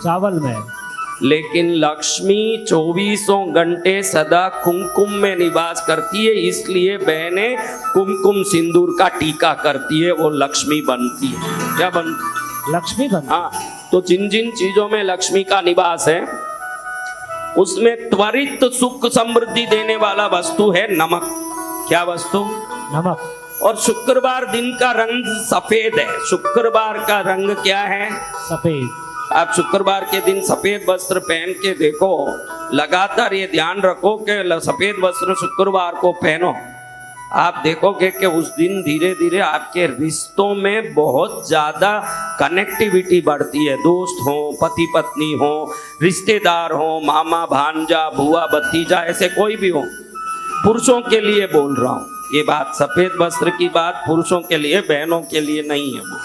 चावल में। लेकिन लक्ष्मी 24 घंटे सदा कुमकुम में निवास करती है, इसलिए बहनें कुमकुम सिंदूर का टीका करती है, वो लक्ष्मी बनती है। क्या बनती? लक्ष्मी बनती। हाँ, तो जिन जिन चीजों में लक्ष्मी का निवास है उसमें त्वरित सुख समृद्धि देने वाला वस्तु है नमक। क्या वस्तु? नमक। और शुक्रवार दिन का रंग सफेद है। शुक्रवार का रंग क्या है? सफेद। आप शुक्रवार के दिन सफेद वस्त्र पहन के देखो, लगातार ये ध्यान रखो कि सफेद वस्त्र शुक्रवार को पहनो। आप देखोगे कि उस दिन धीरे धीरे आपके रिश्तों में बहुत ज्यादा कनेक्टिविटी बढ़ती है। दोस्त हो, पति पत्नी हो, रिश्तेदार हो, मामा भांजा, बुआ भतीजा, ऐसे कोई भी हो। पुरुषों के लिए बोल रहा हूँ ये बात, सफेद वस्त्र की बात पुरुषों के लिए, बहनों के लिए नहीं है। वो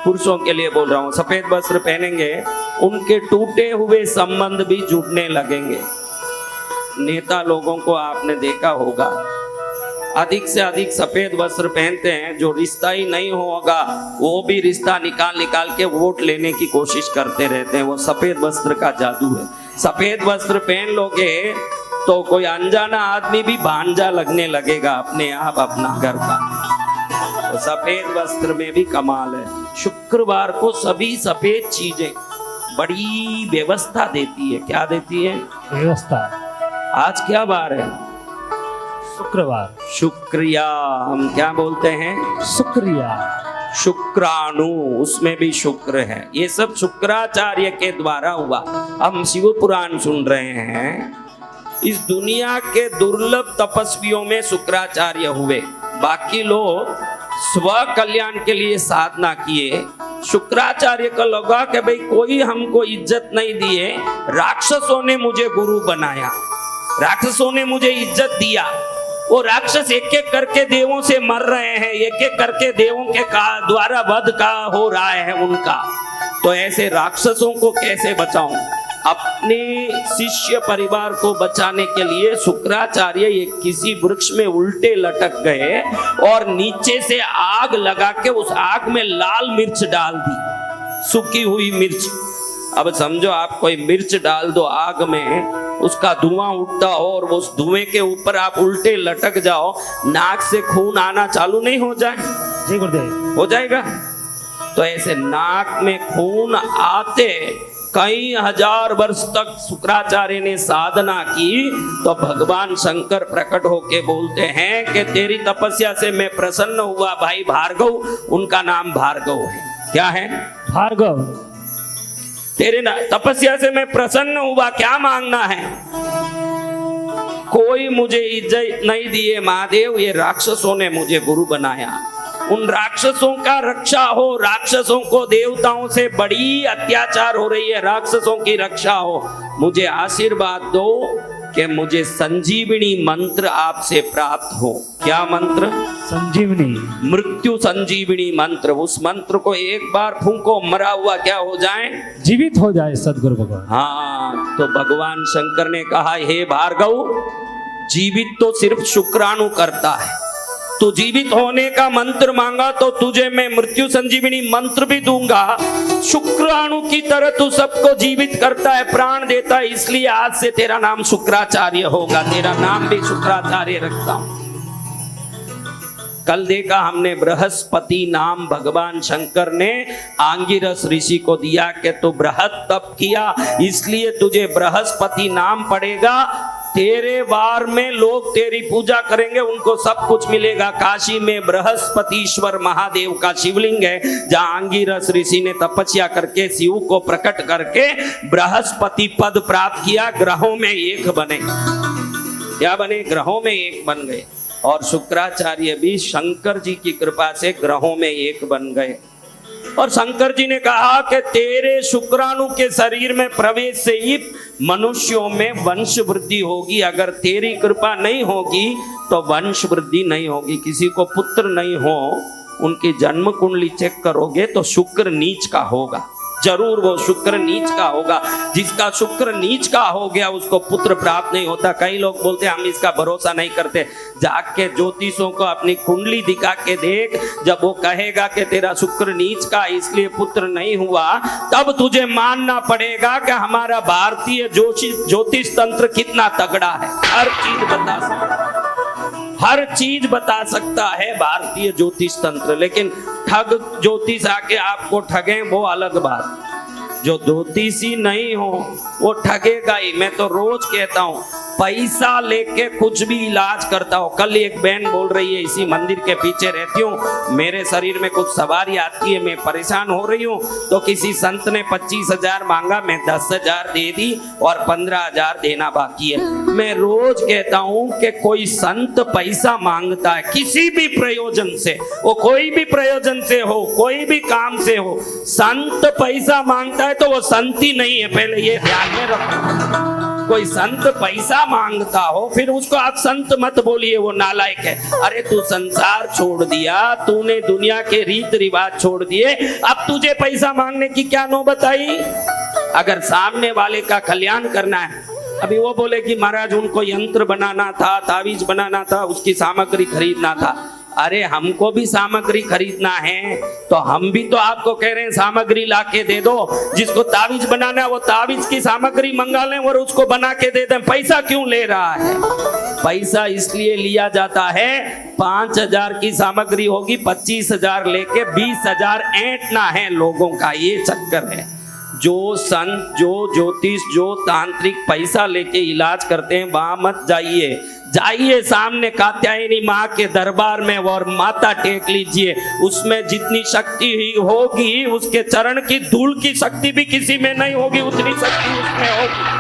पुरुषों के लिए बोल रहा हूँ। सफेद वस्त्र पहनेंगे, उनके टूटे हुए संबंध भी जुड़ने लगेंगे। नेता लोगों को आपने देखा होगा, अधिक से अधिक सफेद वस्त्र पहनते हैं। जो रिश्ता ही नहीं होगा वो भी रिश्ता निकाल निकाल के वोट लेने की कोशिश करते रहते हैं। वो सफेद वस्त्र का जादू है। सफेद वस्त्र पहन लोगे तो कोई अनजाना आदमी भी भांजा लगने लगेगा अपने आप अपना घर का। तो सफेद वस्त्र में भी कमाल है। शुक्रवार को सभी सफेद चीजें बड़ी व्यवस्था देती है। क्या देती है? व्यवस्था। आज क्या बार है? शुक्रवार। शुक्रिया। हम क्या बोलते हैं? शुक्रिया। शुक्राणु, उसमें भी शुक्र है। ये सब शुक्राचार्य के द्वारा हुआ। हम शिव पुराण सुन रहे हैं। इस दुनिया के दुर्लभ तपस्वियों में शुक्राचार्य हुए। बाकी लोग स्व कल्याण के लिए साधना किए। शुक्राचार्य को लगा कि भाई कोई हमको इज्जत नहीं दिए, राक्षसों ने मुझे गुरु बनाया, राक्षसों ने मुझे इज्जत दिया। वो राक्षस एक एक करके देवों से मर रहे हैं, एक एक करके देवों के द्वारा वध का हो रहा है उनका। तो ऐसे राक्षसों को कैसे बचाऊं? अपने शिष्य परिवार को बचाने के लिए शुक्राचार्य एक किसी वृक्ष में उल्टे लटक गए और नीचे से आग लगा के उस आग में लाल मिर्च डाल दी, सूखी हुई मिर्च। अब समझो आप कोई मिर्च डाल दो आग में, उसका धुआं उठता हो और उस धुएं के ऊपर आप उल्टे लटक जाओ, नाक से खून आना चालू नहीं हो जाए? जी गुरुदेव। हो जाएगा। तो ऐसे नाक में खून आते कई हजार वर्ष तक शुक्राचार्य ने साधना की, तो भगवान शंकर प्रकट होके बोलते हैं कि तेरी तपस्या से मैं प्रसन्न हुआ भाई भार्गव। उनका नाम भार्गव है। क्या है? भार्गव। तेरे तपस्या से मैं प्रसन्न हुआ, क्या मांगना है? कोई मुझे इज्जत नहीं दिए महादेव, ये राक्षसों ने मुझे गुरु बनाया। उन राक्षसों का रक्षा हो, राक्षसों को देवताओं से बड़ी अत्याचार हो रही है, राक्षसों की रक्षा हो। मुझे आशीर्वाद दो कि मुझे संजीवनी मंत्र आपसे प्राप्त हो। क्या मंत्र? संजीवनी। मृत्यु संजीवनी मंत्र। उस मंत्र को एक बार फूंको, मरा हुआ क्या हो जाए? जीवित हो जाए सदगुरु भगवान। हाँ, तो भगवान शंकर ने कहा हे भार्गव, जीवित तो सिर्फ शुक्राणु करता है। तू जीवित होने का मंत्र मांगा तो तुझे मैं मृत्यु संजीवनी मंत्र भी दूंगा। शुक्राणु की तरह तू सबको जीवित करता है, प्राण देता है, इसलिए आज से तेरा नाम शुक्राचार्य होगा। तेरा नाम भी शुक्राचार्य रखता हूं। कल देखा हमने बृहस्पति नाम भगवान शंकर ने आंगिरस ऋषि को दिया कि तू बृहत तप किया, इसलिए तुझे बृहस्पति नाम पड़ेगा। तेरे वार में लोग तेरी पूजा करेंगे, उनको सब कुछ मिलेगा। काशी में बृहस्पतिश्वर महादेव का शिवलिंग है, जहां आंगिरस ऋषि ने तपस्या करके शिव को प्रकट करके बृहस्पति पद प्राप्त किया। ग्रहों में एक बने। क्या बने? ग्रहों में एक बन गए। और शुक्राचार्य भी शंकर जी की कृपा से ग्रहों में एक बन गए। और शंकर जी ने कहा कि तेरे शुक्राणु के शरीर में प्रवेश से ही मनुष्यों में वंश वृद्धि होगी। अगर तेरी कृपा नहीं होगी तो वंश वृद्धि नहीं होगी। किसी को पुत्र नहीं हो, उनकी जन्म कुंडली चेक करोगे तो शुक्र नीच का होगा। जरूर वो शुक्र नीच का होगा। जिसका शुक्र नीच का हो गया उसको पुत्र प्राप्त नहीं होता। कई लोग बोलते हम इसका भरोसा नहीं करते। जाग के ज्योतिषों को अपनी कुंडली दिखा के देख, जब वो कहेगा कि तेरा शुक्र नीच का इसलिए पुत्र नहीं हुआ, तब तुझे मानना पड़ेगा कि हमारा भारतीय ज्योतिष तंत्र कितना तगड़ा है। हर चीज बता सकता है, हर चीज बता सकता है भारतीय ज्योतिष तंत्र। लेकिन ठग ज्योतिष आके आपको ठगे वो अलग बात। जो ज्योतिषी नहीं हो वो ठगेगा ही। मैं तो रोज कहता हूँ पैसा लेके कुछ भी इलाज करता हो। कल एक बहन बोल रही है इसी मंदिर के पीछे रहती हूँ, मेरे शरीर में कुछ सवारी आती है, मैं परेशान हो रही हूँ, तो किसी संत ने 25,000 मांगा, मैं 10,000 दे दी और 15,000 देना बाकी है। मैं रोज कहता हूँ कि कोई संत पैसा मांगता है किसी भी प्रयोजन से, वो कोई भी प्रयोजन से हो, कोई भी काम से हो, संत पैसा मांगता है तो वो संत ही नहीं है। पहले ये ध्यान में रखो। कोई संत पैसा मांगता हो फिर उसको आप संत मत बोलिए, वो नालायक है। अरे तू संसार छोड़ दिया, तूने दुनिया के रीत रिवाज छोड़ दिए, अब तुझे पैसा मांगने की क्या नौबत आई? अगर सामने वाले का कल्याण करना है, अभी वो बोले कि महाराज उनको यंत्र बनाना था, तावीज बनाना था, उसकी सामग्री खरीदना था। अरे हमको भी सामग्री खरीदना है तो हम भी तो आपको कह रहे हैं सामग्री ला के दे दो। जिसको तावीज बनाना है वो तावीज की सामग्री मंगा लें और उसको बना के दे दें। पैसा क्यों ले रहा है? पैसा इसलिए लिया जाता है 5,000 की सामग्री होगी, 25,000 लेके 20,000 ऐंठना है लोगों का, ये चक्कर है। जो संत, जो ज्योतिष, जो तांत्रिक पैसा लेके इलाज करते हैं वहां मत जाइए। जाइए सामने कात्यायनी माँ के दरबार में और माथा टेक लीजिए। उसमें जितनी शक्ति ही होगी, उसके चरण की धूल की शक्ति भी किसी में नहीं होगी, उतनी शक्ति उसमें होगी।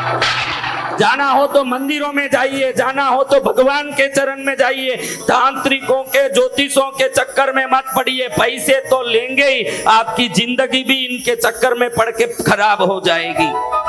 जाना हो तो मंदिरों में जाइए, जाना हो तो भगवान के चरण में जाइए। तांत्रिकों के, ज्योतिषों के चक्कर में मत पड़िए। पैसे तो लेंगे ही, आपकी जिंदगी भी इनके चक्कर में पड़ के खराब हो जाएगी।